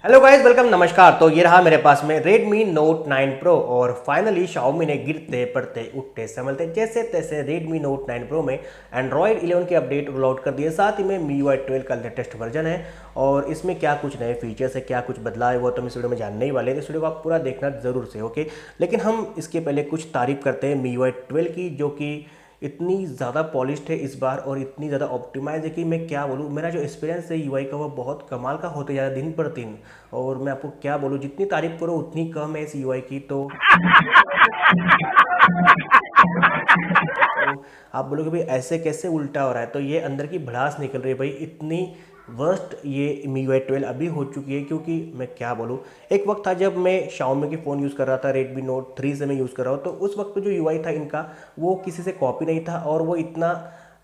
Hello guys, welcome, नमस्कार। तो ये रहा मेरे पास में Redmi Note 9 Pro और फाइनली Xiaomi ने गिरते पड़ते उठते संभलते जैसे तैसे Redmi Note 9 Pro में Android 11 की अपडेट रोल आउट कर दी है। साथ ही में MIUI 12 का लेटेस्ट वर्जन है और इसमें क्या कुछ नए फीचर्स है, क्या कुछ बदलाव है, वो तो हम इस वीडियो में जानने ही वाले हैं। इस वीडियो को आप पूरा देखना जरूर से, ओके। लेकिन हम इसके पहले कुछ तारीफ करते हैं MIUI 12 की, जो कि इतनी ज़्यादा पॉलिश्ड है इस बार और इतनी ज़्यादा ऑप्टिमाइज है कि मैं क्या बोलूँ। मेरा जो एक्सपीरियंस है यूआई का वो बहुत कमाल का होते जा रहा है दिन पर दिन। और मैं आपको क्या बोलूँ, जितनी तारीफ करो उतनी कम है इस यूआई की। तो आप बोलोगे भाई ऐसे कैसे उल्टा हो रहा है, तो ये अंदर की भड़ास निकल रही है भाई। इतनी वर्स्ट ये MIUI 12 अभी हो चुकी है, क्योंकि मैं क्या बोलूँ, एक वक्त था जब मैं Xiaomi की फ़ोन यूज़ कर रहा था, Redmi Note 3 से मैं यूज़ कर रहा हूँ, तो उस वक्त जो यूआई था इनका वो किसी से कॉपी नहीं था और वो इतना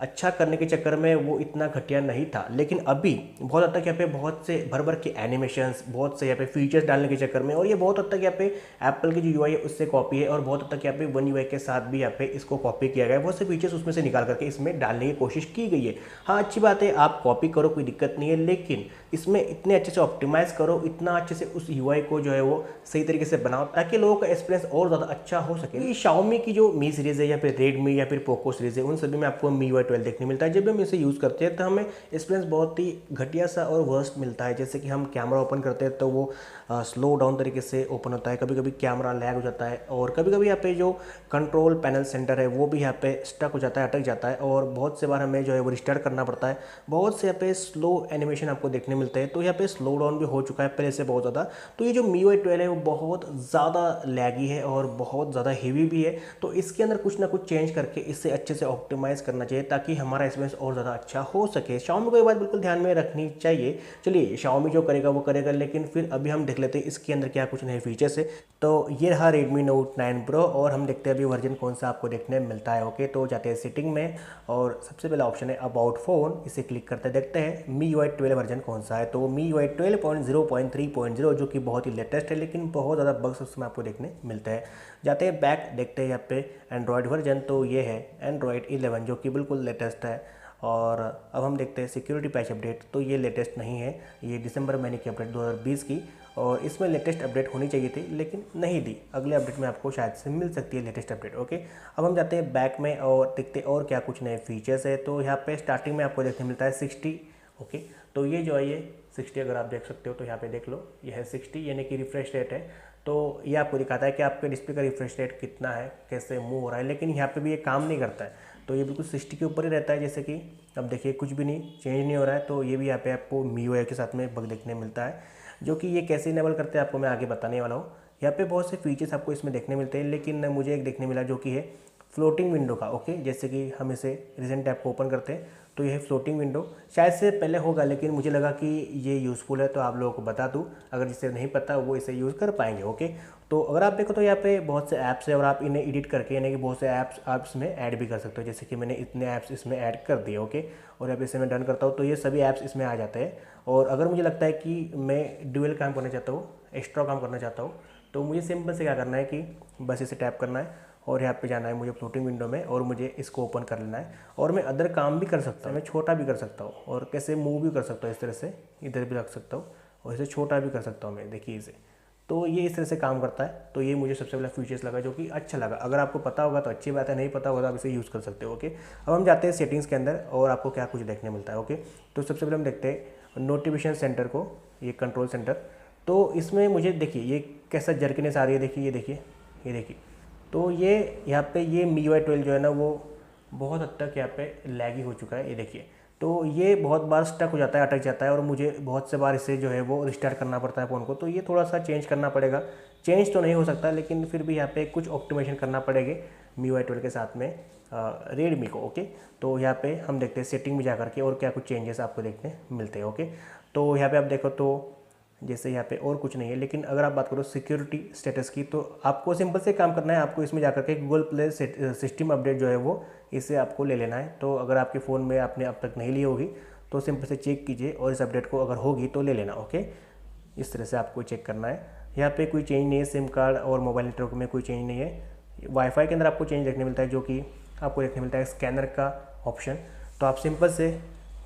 अच्छा करने के चक्कर में वो इतना घटिया नहीं था। लेकिन अभी बहुत हद तक यहाँ पे बहुत से भर भर के एनिमेशंस, बहुत से यहाँ पे फीचर्स डालने के चक्कर में, और ये बहुत हद तक यहाँ पे एप्पल की जो यूआई है उससे कॉपी है और बहुत हद तक यहाँ पे वन यूआई के साथ भी यहाँ पे इसको कॉपी किया गया है। बहुत से फीचर्स उसमें से निकाल करके इसमें डालने की कोशिश की गई है। हाँ, अच्छी बात है, आप कॉपी करो, कोई दिक्कत नहीं है, लेकिन इसमें इतने अच्छे से ऑप्टिमाइज करो, इतना अच्छे से उस यूआई को जो है वो सही तरीके से बनाओ ताकि लोगों का एक्सपीरियंस और ज़्यादा अच्छा हो सके। ये Xiaomi की जो मी सीरीज़ है या फिर Redmi या फिर Poco सीरीज़ है, उन सभी में आपको MIUI 12 देखने मिलता है। जब हम इसे यूज़ करते हैं तो हमें एक्सपीरियंस बहुत ही घटिया सा और वर्स्ट मिलता है। जैसे कि हम कैमरा ओपन करते हैं तो वो स्लो डाउन तरीके से ओपन होता है, कभी कभी कैमरा लैग हो जाता है, और कभी कभी यहाँ पे जो कंट्रोल पैनल सेंटर है वो भी यहाँ पे स्टक हो जाता है, अटक जाता है, और बहुत से बार हमें जो है वो रिस्टार्ट करना पड़ता है। बहुत से यहाँ पे स्लो एनिमेशन आपको देखने मिलते हैं, तो यहाँ पे स्लो डाउन भी हो चुका है पहले से बहुत ज़्यादा। तो ये जो MIUI 12 है वो बहुत ज़्यादा लैगी है और बहुत ज़्यादा हेवी भी है। तो इसके अंदर कुछ ना कुछ चेंज करके इससे अच्छे से ऑप्टिमाइज़ करना चाहिए ताकि हमारा एक्सपीरियंस और ज़्यादा अच्छा हो सके। Xiaomi को ये बात बिल्कुल ध्यान में रखनी चाहिए। चलिए, Xiaomi जो करेगा वो करेगा, लेकिन फिर अभी हम देख लेते हैं इसके अंदर क्या कुछ नए फीचर्स है। तो ये रहा Redmi Note 9 Pro और हम देखते हैं अभी वर्जन कौन सा आपको देखने मिलता है। ओके, तो जाते हैं सेटिंग में और सबसे पहला ऑप्शन है अबाउट फ़ोन, इसे क्लिक करते देखते हैं MIUI 12 वर्जन कौन सा है। तो MIUI 12.0.3.0 जो कि बहुत ही लेटेस्ट है, लेकिन बहुत ज़्यादा बग्स उसमें आपको देखने मिलते हैं। जाते हैं बैक, देखते हैं यहाँ पे एंड्रॉयड वर्जन, तो ये है एंड्रॉयड 11 जो कि बिल्कुल लेटेस्ट है। और अब हम देखते हैं सिक्योरिटी पैच अपडेट, तो ये लेटेस्ट नहीं है, ये दिसंबर महीने की अपडेट 2020 की, और इसमें लेटेस्ट अपडेट होनी चाहिए थी लेकिन नहीं दी। अगले अपडेट में आपको शायद से मिल सकती है लेटेस्ट अपडेट। ओके, अब हम जाते हैं बैक में और देखते हैं और क्या कुछ नए फीचर्स है। तो यहाँ पे स्टार्टिंग में आपको देखने मिलता है 60। ओके, तो ये जो है ये 60 अगर आप देख सकते हो तो यहाँ पे देख लो, ये है 60 यानी कि रिफ्रेश रेट है। तो ये आपको दिखाता है कि आपके डिस्प्ले का रिफ्रेश रेट कितना है, कैसे मूव हो रहा है, लेकिन यहाँ पे भी ये काम नहीं करता है। तो ये बिल्कुल 60 के ऊपर ही रहता है। जैसे कि अब देखिए कुछ भी नहीं चेंज नहीं हो रहा है। तो ये भी यहाँ पे आपको MIUI के साथ में बग देखने मिलता है, जो कि ये कैसे इनेबल करते हैं आपको मैं आगे बताने वाला हूँ। यहाँ पे बहुत से फीचर्स आपको इसमें देखने मिलते हैं, लेकिन मुझे एक देखने मिला जो कि है फ्लोटिंग विंडो का। ओके, जैसे कि हम इसे रिसेंट ऐप को ओपन करते हैं तो ये है फ्लोटिंग विंडो। शायद से पहले होगा, लेकिन मुझे लगा कि ये यूज़फुल है तो आप लोगों को बता दूं, अगर जिसे नहीं पता वो इसे यूज़ कर पाएंगे। ओके, तो अगर आप देखो तो यहाँ पे बहुत से ऐप्स है और आप इन्हें एडिट करके यानी कि बहुत से ऐप्स आप इसमें ऐड भी कर सकते हो। जैसे कि मैंने इतने ऐप्स इसमें ऐड कर दिए। ओके, और यहाँ पे इसे मैं डन करता हूँ तो ये सभी ऐप्स इसमें आ जाते हैं। और अगर मुझे लगता है कि मैं ड्यूअल काम करना चाहता हूँ, एक्स्ट्रा काम करना चाहता हूँ, तो मुझे सिंपल से क्या करना है कि बस इसे टैप करना है और यहाँ पे जाना है मुझे फ्लोटिंग विंडो में, और मुझे इसको ओपन कर लेना है। और मैं अदर काम भी कर सकता हूँ, मैं छोटा भी कर सकता हूँ और कैसे मूव भी कर सकता हूँ, इस तरह से इधर भी रख सकता हूँ और इसे छोटा भी कर सकता हूँ मैं, देखिए इसे। तो ये इस तरह से काम करता है। तो ये मुझे सबसे पहला फीचर्स लगा जो कि अच्छा लगा। अगर आपको पता होगा तो अच्छी बात है, नहीं पता होगा तो आप इसे यूज़ कर सकते हो। ओके, अब हम जाते हैं सेटिंग्स के अंदर और आपको क्या कुछ देखने मिलता है। ओके, तो सबसे पहले हम देखते हैं नोटिफिकेशन सेंटर को, ये कंट्रोल सेंटर। तो इसमें मुझे देखिए ये कैसा जर्किनेस आ रही है, देखिए ये देखिए, ये देखिए। तो ये यहाँ पे ये MIUI 12 जो है ना वो बहुत हद तक यहाँ पे लैगी हो चुका है, ये देखिए। तो ये बहुत बार स्टक हो जाता है, अटक जाता है, और मुझे बहुत से बार इसे जो है वो रिस्टार्ट करना पड़ता है फ़ोन को। तो ये थोड़ा सा चेंज करना पड़ेगा। चेंज तो नहीं हो सकता, लेकिन फिर भी यहाँ पे कुछ ऑप्टिमाइजेशन करना पड़ेगी MIUI 12 के साथ में Redmi को। ओके, तो यहाँ पे हम देखते हैं सेटिंग में जा करके और क्या कुछ चेंजेस आपको देखने मिलते हैं। ओके, तो यहाँ पे आप देखो तो जैसे यहाँ पे और कुछ नहीं है, लेकिन अगर आप बात करो सिक्योरिटी स्टेटस की, तो आपको सिंपल से काम करना है। आपको इसमें जाकर के गूगल प्ले सिस्टम अपडेट जो है वो इसे आपको ले लेना है। तो अगर आपके फ़ोन में आपने अब तक नहीं ली होगी तो सिंपल से चेक कीजिए और इस अपडेट को अगर होगी तो ले लेना। ओके, इस तरह से आपको चेक करना है। यहाँ पे कोई चेंज नहीं है, सिम कार्ड और मोबाइल नेटवर्क में कोई चेंज नहीं है। वाईफाई के अंदर आपको चेंज देखने मिलता है, जो कि आपको देखने मिलता है स्कैनर का ऑप्शन। तो आप सिंपल से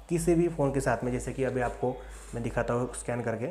किसी भी फ़ोन के साथ में, जैसे कि अभी आपको मैं दिखाता हूँ स्कैन करके,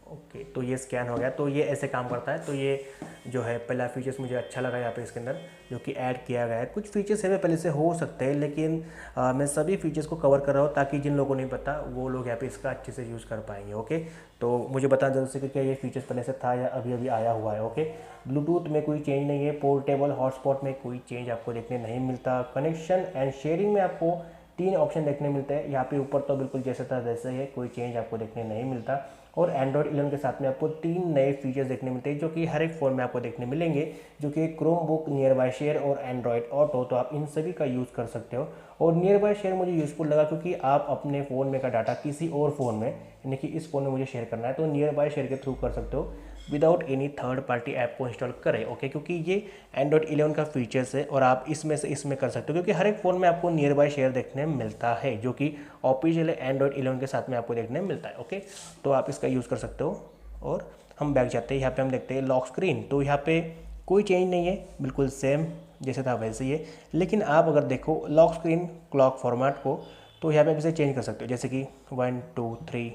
ओके, तो ये स्कैन हो गया। तो ये ऐसे काम करता है। तो ये जो है पहला फीचर्स मुझे अच्छा लगा यहाँ पे इसके अंदर जो कि ऐड किया गया है। कुछ फीचर्स है पहले से हो सकते हैं, लेकिन मैं सभी फीचर्स को कवर कर रहा हूँ ताकि जिन लोगों को नहीं पता वो लोग यहाँ पे इसका अच्छे से यूज़ कर पाएंगे। ओके, तो मुझे बताना जरूर से कि क्या ये फीचर्स पहले से था या अभी अभी आया हुआ है। ओके, ब्लूटूथ में कोई चेंज नहीं है, पोर्टेबल हॉटस्पॉट में कोई चेंज आपको देखने नहीं मिलता, कनेक्शन एंड शेयरिंग में आपको 3 ऑप्शन देखने मिलते हैं। यहाँ पे ऊपर तो बिल्कुल जैसा था वैसे ही है, कोई चेंज आपको देखने नहीं मिलता। और एंड्रॉयड 11 के साथ में आपको 3 नए फीचर्स देखने मिलते हैं जो कि हर एक फ़ोन में आपको देखने मिलेंगे, जो कि Chrome book, near by share और एंड्रॉयड ऑटो। तो आप इन सभी का यूज़ कर सकते हो। और नियर बाय शेयर मुझे यूज़फुल लगा क्योंकि आप अपने फ़ोन में का डाटा किसी और फ़ोन में, यानी कि इस फ़ोन में मुझे शेयर करना है तो नियर बाय शेयर के थ्रू कर सकते हो without any third party app को इंस्टॉल करें। ओके, क्योंकि ये एंड्रॉयड 11 का फीचर्स है और आप इसमें से इसमें कर सकते हो क्योंकि हर एक फ़ोन में आपको नियर बाय शेयर देखने मिलता है जो कि ऑफिशियल एंड्रॉयड 11 के साथ में आपको देखने मिलता है। ओके, तो आप इसका यूज़ कर सकते हो। और हम बैक जाते हैं, यहाँ पे हम देखते हैं लॉक स्क्रीन। तो यहाँ पे कोई चेंज नहीं है, बिल्कुल सेम जैसे था वैसे ही है। लेकिन आप अगर देखो लॉक स्क्रीन क्लॉक फॉर्मेट को, तो यहाँ पे आप इसे चेंज कर सकते हो, जैसे कि 1 2 3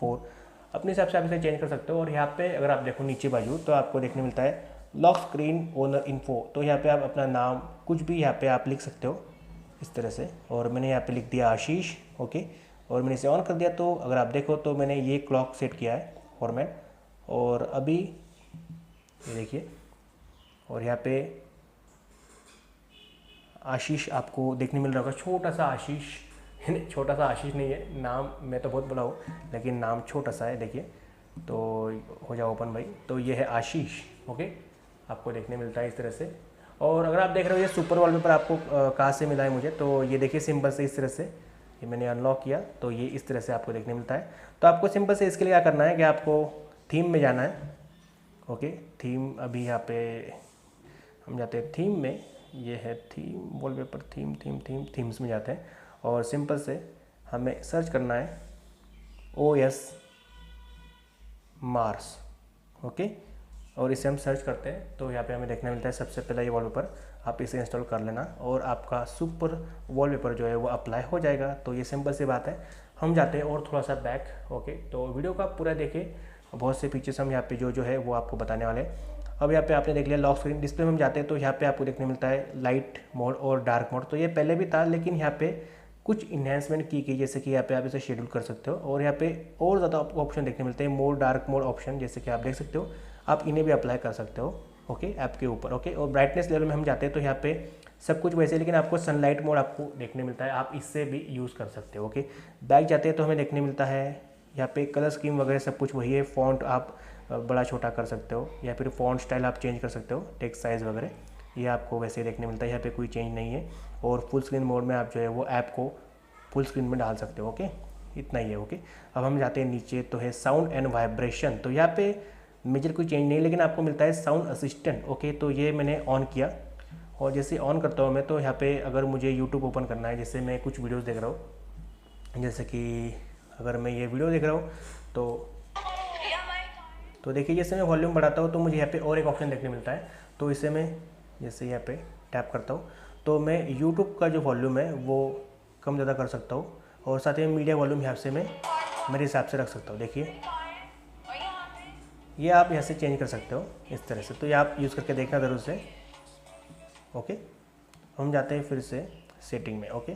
4 अपने हिसाब से आप इसे चेंज कर सकते हो। और यहाँ पे अगर आप देखो नीचे बाजू तो आपको देखने मिलता है लॉक स्क्रीन ओनर इन्फो। तो यहाँ पे आप अपना नाम कुछ भी यहाँ पे आप लिख सकते हो इस तरह से। और मैंने यहाँ पे लिख दिया आशीष। ओके, और मैंने इसे ऑन कर दिया। तो अगर आप देखो तो मैंने ये क्लॉक सेट किया है फॉर्मेट, और अभी ये देखिए, और यहाँ पे आशीष आपको देखने मिल रहा होगा, छोटा सा आशीष। छोटा सा आशीष नहीं है, नाम मैं तो बहुत बड़ा हूँ लेकिन नाम छोटा सा है। देखिए, तो हो जाओ ओपन भाई, तो ये है आशीष। ओके, आपको देखने मिलता है इस तरह से। और अगर आप देख रहे हो ये सुपर वॉलपेपर आपको कहाँ से मिला है मुझे, तो ये देखिए सिंपल से इस तरह से ये मैंने अनलॉक किया तो ये इस तरह से आपको देखने मिलता है। तो आपको सिंपल से इसके लिए क्या करना है कि आपको थीम में जाना है। ओके, थीम, अभी यहाँ पे हम जाते हैं थीम में, ये है थीम वॉलपेपर, थीम्स में जाते हैं और सिंपल से हमें सर्च करना है OS मार्स। ओके, और इसे हम सर्च करते हैं तो यहाँ पे हमें देखने मिलता है सबसे पहला ये वॉलपेपर, आप इसे इंस्टॉल कर लेना और आपका सुपर वॉलपेपर जो है वो अप्लाई हो जाएगा। तो ये सिंपल सी बात है। हम जाते हैं और थोड़ा सा बैक। ओके, तो वीडियो का पूरा देखिए, बहुत से फीचर्स हम यहाँ पे जो है वो आपको बताने वाले हैं। अब यहाँ पे आपने देख लिया लॉक स्क्रीन। डिस्प्ले में हम जाते हैं तो यहाँ पे आपको देखने मिलता है लाइट मोड और डार्क मोड। तो ये पहले भी था लेकिन यहाँ पे कुछ इन्हेंसमेंट की गई, जैसे कि यहाँ पे आप इसे शेड्यूल कर सकते हो और यहाँ पे और ज़्यादा आपको ऑप्शन देखने मिलते हैं, मोर डार्क मोड ऑप्शन, जैसे कि आप देख सकते हो। आप इन्हें भी अप्लाई कर सकते हो ओके ऐप के ऊपर। ओके, और ब्राइटनेस लेवल में हम जाते हैं तो यहाँ पे सब कुछ वैसे, लेकिन आपको सनलाइट मोड आपको देखने मिलता है, आप इससे भी यूज़ कर सकते हो। ओके, बैक जाते हैं तो हमें देखने मिलता है यहाँ पे कलर स्कीम वगैरह सब कुछ वही है। फॉन्ट आप बड़ा छोटा कर सकते हो या फिर फॉन्ट स्टाइल आप चेंज कर सकते हो, टेक्स्ट साइज़ वगैरह ये आपको वैसे ही देखने मिलता है, यहाँ पे कोई चेंज नहीं है। और फुल स्क्रीन मोड में आप जो है वो ऐप को फुल स्क्रीन में डाल सकते हो। ओके, इतना ही है। ओके, अब हम जाते हैं नीचे तो है साउंड एंड वाइब्रेशन। तो यहाँ पे मेजर कोई चेंज नहीं, लेकिन आपको मिलता है साउंड असिस्टेंट। ओके, तो ये मैंने ऑन किया और जैसे ऑन करता हूँ मैं तो यहाँ पे अगर मुझे यूट्यूब ओपन करना है, जैसे मैं कुछ वीडियोज़ देख रहा हूँ, जैसे कि अगर मैं ये वीडियो देख रहा हूँ तो देखिए जैसे मैं वॉल्यूम बढ़ाता हूँ तो मुझे यहाँ पे और एक ऑप्शन देखने मिलता है। तो इसे मैं जैसे यहाँ पे टैप करता हूँ तो मैं यूट्यूब का जो वॉल्यूम है वो कम ज़्यादा कर सकता हूँ और साथ ही मीडिया वॉल्यूम यहाँ से मैं मेरे हिसाब से रख सकता हूँ। देखिए ये आप यहाँ से चेंज कर सकते हो इस तरह से, तो ये आप यूज़ करके देखना ज़रूर से। ओके, हम जाते हैं फिर से सेटिंग में। ओके,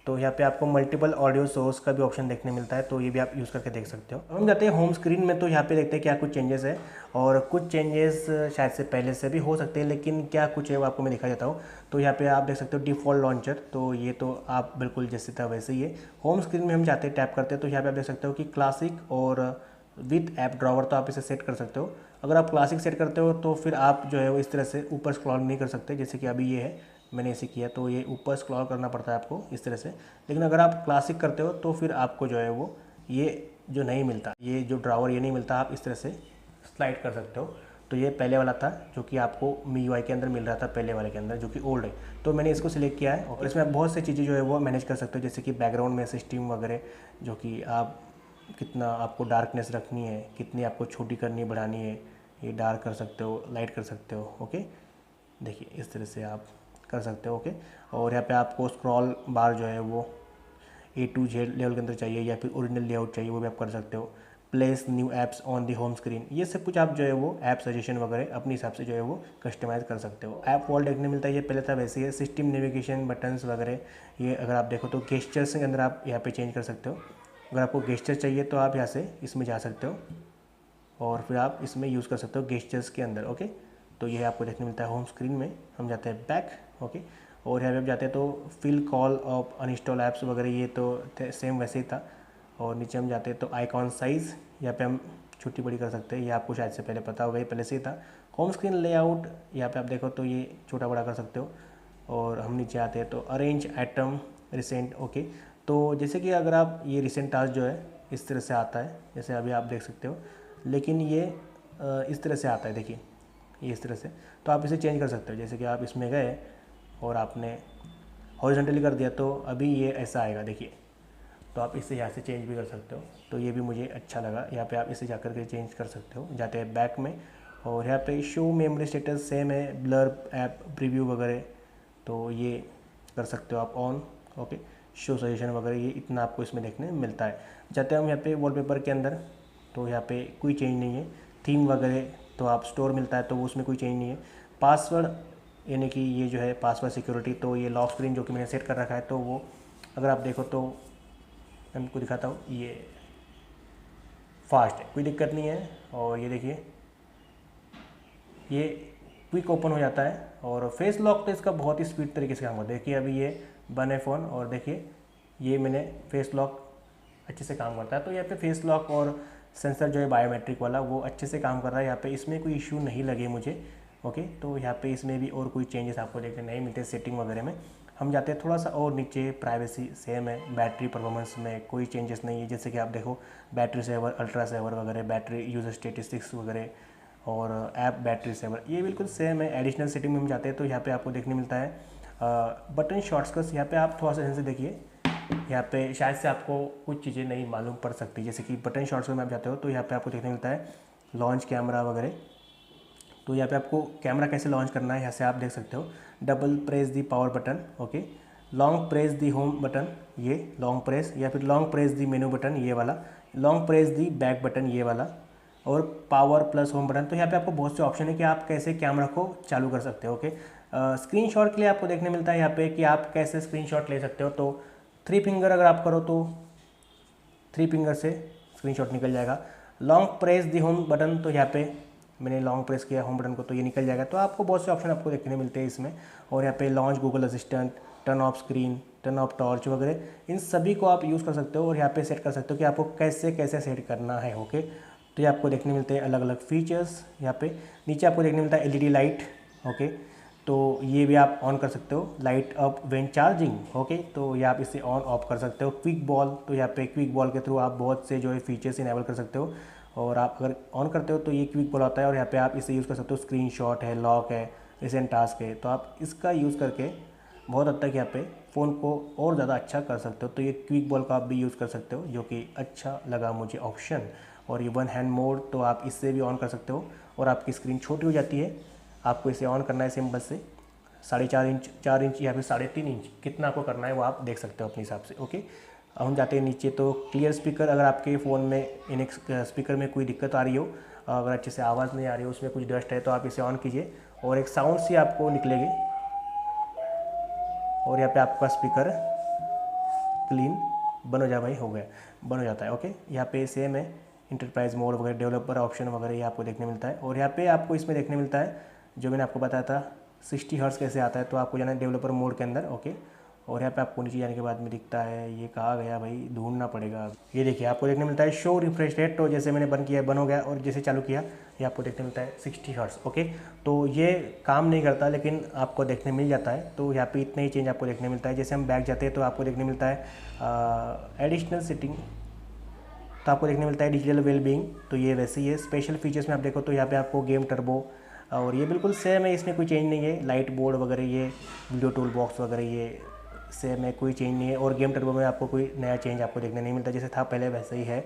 तो यहाँ पे आपको मल्टीपल ऑडियो सोर्स का भी ऑप्शन देखने मिलता है, तो ये भी आप यूज़ करके देख सकते हो। हम जाते हैं होम स्क्रीन में तो यहाँ पे देखते हैं क्या कुछ चेंजेस है और कुछ चेंजेस शायद से पहले से भी हो सकते हैं, लेकिन क्या कुछ है वो आपको मैं दिखा देता हूँ। तो यहाँ पे आप देख सकते हो डिफ़ॉल्ट लॉन्चर, तो ये तो आप बिल्कुल जैसे था वैसे ही है। होम स्क्रीन में हम जाते हैं टैप करते हैं तो यहाँ पर आप देख सकते हो कि क्लासिक और विथ ऐप ड्रॉवर, तो आप इसे सेट कर सकते हो। अगर आप क्लासिक सेट करते हो तो फिर आप जो है वो इस तरह से ऊपर स्क्रॉल नहीं कर सकते, जैसे कि अभी ये है, मैंने इसे किया तो ये ऊपर स्क्रॉल करना पड़ता है आपको इस तरह से। लेकिन अगर आप क्लासिक करते हो तो फिर आपको जो है वो ये जो नहीं मिलता, ये जो ड्रावर ये नहीं मिलता, आप इस तरह से स्लाइड कर सकते हो। तो ये पहले वाला था जो कि आपको MIUI के अंदर मिल रहा था, पहले वाले के अंदर जो कि ओल्ड है। तो मैंने इसको सिलेक्ट किया है और इसमें आप बहुत सी चीज़ें जो है वो मैनेज कर सकते हो, जैसे कि बैकग्राउंड में सिस्टम वगैरह, जो कि आप कितना आपको डार्कनेस रखनी है, कितनी आपको छोटी करनी बढ़ानी है, ये डार्क कर सकते हो, लाइट कर सकते हो। ओके, देखिए इस तरह से आप कर सकते हो। ओके, और यहाँ पे आपको स्क्रॉल बार जो है वो A to Z लेवल के अंदर चाहिए या फिर ओरिजिनल लेआउट चाहिए वो भी आप कर सकते हो। Place new apps on the home screen, ये सब कुछ आप जो है वो ऐप सजेशन वगैरह अपने हिसाब से जो है वो कस्टमाइज़ कर सकते हो। ऐप वॉल देखने मिलता है, ये पहले था वैसे ही है। सिस्टम नेविगेशन बटन्स वगैरह, ये अगर आप देखो तो गेस्चर्स के अंदर आप यहाँ पे चेंज कर सकते हो। अगर आपको गेस्चर चाहिए तो आप यहाँ से इसमें जा सकते हो और फिर आप इसमें यूज़ कर सकते हो गेस्चर्स के अंदर। ओके, तो ये आपको देखने मिलता है होम स्क्रीन में। हम जाते हैं बैक। ओके, और यहाँ पे आप जाते हैं तो fill call of uninstall apps वगैरह, ये तो सेम वैसे ही था। और नीचे हम जाते हैं तो आइकॉन साइज़, यहाँ पे हम छोटी बड़ी कर सकते हैं, ये आपको शायद से पहले पता होगा, ये पहले से ही था। होम स्क्रीन लेआउट, यहाँ पे आप देखो तो ये छोटा बड़ा कर सकते हो। और हम नीचे आते हैं तो अरेंज आइटम रिसेंट। ओके, तो जैसे कि अगर आप ये रिसेंट टास्क जो है इस तरह से आता है, जैसे अभी आप देख सकते हो, लेकिन ये इस तरह से आता है, देखिए ये इस तरह से। तो आप इसे चेंज कर सकते हो, जैसे कि आप इसमें गए और आपने हॉरिजॉन्टली कर दिया तो अभी ये ऐसा आएगा, देखिए। तो आप इसे यहाँ से चेंज भी कर सकते हो, तो ये भी मुझे अच्छा लगा। यहाँ पे आप इसे जाकर के चेंज कर सकते हो। जाते हैं बैक में और यहाँ पे शो मेमोरी स्टेटस सेम है, ब्लर ऐप प्रीव्यू वगैरह, तो ये कर सकते हो आप ऑन। ओके, शो सजेशन वगैरह, ये इतना आपको इसमें देखने मिलता है। जाते हैं हम यहाँ पे वॉलपेपर के अंदर, तो यहाँ पे कोई चेंज नहीं है। थीम वगैरह तो आप स्टोर मिलता है तो वो उसमें कोई चेंज नहीं है। पासवर्ड यानी कि ये जो है पासवर्ड सिक्योरिटी, तो ये लॉक स्क्रीन जो कि मैंने सेट कर रखा है, तो वो अगर आप देखो तो मैं आपको दिखाता हूँ, ये फास्ट है, कोई दिक्कत नहीं है। और ये देखिए ये क्विक ओपन हो जाता है। और फेस लॉक तो इसका बहुत ही स्पीड तरीके से काम होता है। देखिए अभी ये बंद है फ़ोन और देखिए ये मैंने फेस लॉक अच्छे से काम करता है। तो यहाँ पे फेस लॉक और सेंसर जो है बायोमेट्रिक वाला वो अच्छे से काम कर रहा है। यहाँ पे इसमें कोई इशू नहीं लगे मुझे। ओके, तो यहाँ पे इसमें भी और कोई चेंजेस आपको देखने नहीं मिलते सेटिंग वगैरह में। हम जाते हैं थोड़ा सा और नीचे, प्राइवेसी सेम है। बैटरी परफॉर्मेंस में कोई चेंजेस नहीं है, जैसे कि आप देखो बैटरी सेवर, अल्ट्रा सेवर वगैरह, बैटरी यूजर स्टेटिस्टिक्स वगैरह और ऐप बैटरी सेवर, ये बिल्कुल सेम है। एडिशनल सेटिंग में हम जाते हैं तो यहाँ पे आपको देखने मिलता है बटन शॉर्टकट्स। यहाँ पे आप थोड़ा सा ध्यान से देखिए, यहाँ पे शायद से आपको कुछ चीज़ें नहीं मालूम पड़ सकती, जैसे कि बटन शॉर्टकट में आप जाते हो तो यहाँ पे आपको देखने मिलता है लॉन्च कैमरा वगैरह। तो यहाँ पे आपको कैमरा कैसे लॉन्च करना है यहाँ से आप देख सकते हो। Double press the power button, okay, long press the home button, ये लॉन्ग प्रेस, या फिर लॉन्ग प्रेस दी मेनू बटन, ये वाला, लॉन्ग प्रेस दी बैक बटन, ये वाला, और पावर प्लस होम बटन। तो यहाँ पे आपको बहुत से ऑप्शन है कि आप कैसे कैमरा को चालू कर सकते हो। ओके, स्क्रीनशॉट के लिए आपको देखने मिलता है यहाँ पे कि आप कैसे स्क्रीनशॉट ले सकते हो। तो 3 फिंगर अगर आप करो तो 3 फिंगर से स्क्रीनशॉट निकल जाएगा। Long press the home button, तो यहाँ पे मैंने लॉन्ग प्रेस किया होम बटन को तो ये निकल जाएगा। तो आपको बहुत से ऑप्शन आपको देखने मिलते हैं इसमें। और यहाँ पे launch Google assistant, turn off screen, turn off torch वगैरह, इन सभी को आप यूज़ कर सकते हो और यहाँ पे सेट कर सकते हो कि आपको कैसे कैसे सेट करना है। ओके, तो ये आपको देखने मिलते हैं अलग अलग फीचर्स। यहाँ पे नीचे आपको देखने मिलता है एलईडी लाइट। ओके, तो ये भी आप ऑन कर सकते हो, light up when charging. Okay, तो ये आप इसे ऑन ऑफ कर सकते हो। क्विक बॉल, तो यहाँ पे क्विक बॉल के थ्रू आप बहुत से जो है फीचर्स इनेबल कर सकते हो। और आप अगर ऑन करते हो तो ये क्विक बॉल आता है और यहाँ पे आप इसे यूज़ कर सकते हो। स्क्रीनशॉट है, लॉक है, रिसेंट टास्क है, तो आप इसका यूज़ करके बहुत हद तक यहाँ पे फ़ोन को और ज़्यादा अच्छा कर सकते हो। तो ये क्विक बॉल का आप भी यूज़ कर सकते हो, जो कि अच्छा लगा मुझे ऑप्शन। और ये वन हैंड मोड, तो आप इससे भी ऑन कर सकते हो और आपकी स्क्रीन छोटी हो जाती है। आपको इसे ऑन करना है सिंपल से 4.5 इंच, 4 इंच या फिर 3.5 इंच, कितना आपको करना है वो आप देख सकते हो अपने हिसाब से। ओके, हम जाते हैं नीचे तो क्लियर स्पीकर, अगर आपके फ़ोन में इन स्पीकर में कोई दिक्कत आ रही हो, अगर अच्छे से आवाज़ नहीं आ रही हो, उसमें कुछ डस्ट है, तो आप इसे ऑन कीजिए और एक साउंड सी आपको निकलेगी और यहाँ पे आपका स्पीकर क्लीन बन हो जाए, भाई हो गया, बन हो जाता है। ओके, यहाँ पे सेम है इंटरप्राइज मोड वगैरह, डेवलपर ऑप्शन वगैरह, ये आपको देखने मिलता है। और यहाँ पे आपको इसमें देखने मिलता है जो मैंने आपको बताया था 60 हर्ट्ज़ कैसे आता है, तो आपको जाना है डेवलपर मोड के अंदर। ओके, और यहाँ पे आपको नीचे जाने के बाद में दिखता है, ये कहाँ गया भाई, ढूंढना पड़ेगा। ये देखिए आपको देखने मिलता है शो रिफ्रेश रेट, तो जैसे मैंने बंद किया बंद हो गया, और जैसे चालू किया ये आपको देखने मिलता है 60 हर्ट्ज़। ओके, तो ये काम नहीं करता लेकिन आपको देखने मिल जाता है। तो यहाँ पे इतना ही चेंज आपको देखने मिलता है। जैसे हम बैक जाते हैं तो आपको देखने मिलता है एडिशनल सेटिंग, तो आपको देखने मिलता है डिजिटल वेलबींग, तो ये वैसे ही है। स्पेशल फीचर्स में आप देखो तो यहाँ पे आपको गेम टर्बो, और ये बिल्कुल सेम है, इसमें कोई चेंज नहीं है। लाइट बोर्ड वगैरह, ये वीडियो टूल बॉक्स वगैरह, ये सेम है, कोई चेंज नहीं है। और गेम टर्बो में आपको कोई नया चेंज आपको देखने नहीं मिलता, जैसे था पहले वैसे ही है।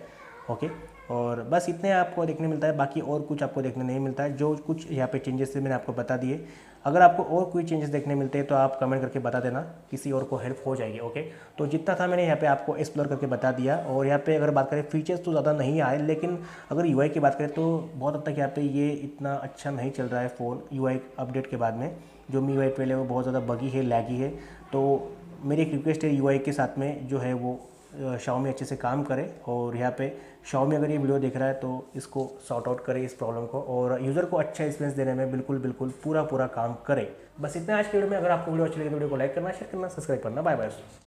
ओके। और बस इतने आपको देखने मिलता है, बाकी और कुछ आपको देखने नहीं मिलता है। जो कुछ यहाँ पे चेंजेस थे मैंने आपको बता दिए। अगर आपको और कोई चेंजेस देखने मिलते हैं तो आप कमेंट करके बता देना, किसी और को हेल्प हो जाएगी। ओके, तो जितना था मैंने यहाँ पे आपको एक्सप्लोर करके बता दिया। और यहाँ पे अगर बात करें फीचर्स तो ज़्यादा नहीं आए, लेकिन अगर यूआई की बात करें तो बहुत हद तक यहाँ पे ये इतना अच्छा नहीं चल रहा है फ़ोन यूआई अपडेट के बाद में। जो MIUI 12 है वो बहुत ज़्यादा बगी है, लैगी है। तो मेरी एक रिक्वेस्ट है यूआई के साथ में जो है वो Xiaomi अच्छे से काम करे। और यहाँ पे Xiaomi अगर ये वीडियो देख रहा है तो इसको सॉर्ट आउट करे इस प्रॉब्लम को, और यूज़र को अच्छा एक्सपीरियंस देने में बिल्कुल बिल्कुल पूरा काम करे। बस इतना आज के वीडियो में। अगर आपको वीडियो अच्छी लगी तो वीडियो को लाइक करना, शेयर करना, सब्सक्राइब करना। Bye bye.